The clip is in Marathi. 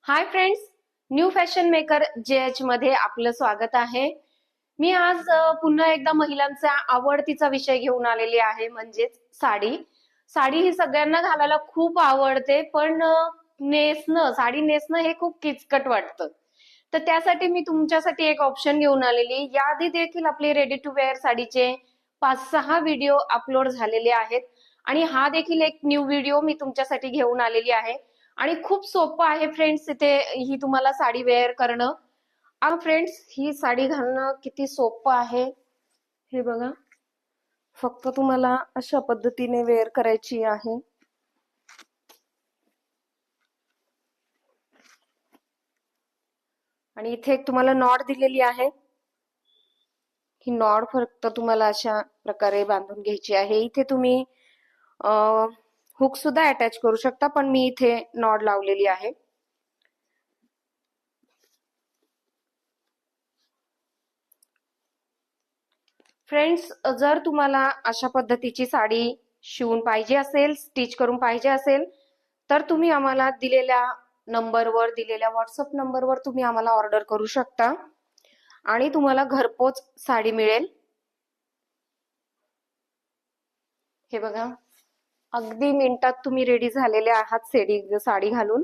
Hi friends, new fashion maker JH मध्ये आपलं स्वागत आहे. मी आज पुन्हा एकदा महिलांचा आवडतीचा विषय घेऊन आलेली आहे, म्हणजेच साडी. साडी ही सगळ्यांना घालायला खूप आवडते, पण साडी नेसणं हे खूप किचकट वाटतं. तर त्यासाठी मी तुमच्यासाठी एक ऑप्शन घेऊन आलेली. याआधी देखील आपले रेडी टू वेअर साडीचे 5-6 व्हिडिओ अपलोड झालेले आहेत आणि हा देखील एक न्यू व्हिडिओ मी तुमच्यासाठी घेऊन आलेली आहे. आणि खूप सोपं आहे फ्रेंड्स इथे ही तुम्हाला साडी वेअर करणं. फ्रेंड्स, ही साडी घालणं किती सोपं आहे हे बघा. फक्त तुम्हाला अशा पद्धतीने वेअर करायची आहे. आणि इथे एक तुम्हाला नॉट दिलेली आहे. ही नॉट फक्त तुम्हाला अशा प्रकारे बांधून घ्यायची आहे. इथे तुम्ही हुक सुद्धा अटॅच करू शकता, पण मी इथे नॉट लावलेली आहे. फ्रेंड्स, जर तुम्हाला अशा पद्धतीची साडी शिवून पाहिजे असेल, स्टिच करून पाहिजे असेल, तर तुम्ही आम्हाला दिलेल्या व्हॉट्सअप नंबरवर तुम्ही आम्हाला ऑर्डर करू शकता आणि तुम्हाला घरपोच साडी मिळेल. हे बघा, अगदी मिनिटात तुम्ही रेडी झालेले आहात साडी घालून.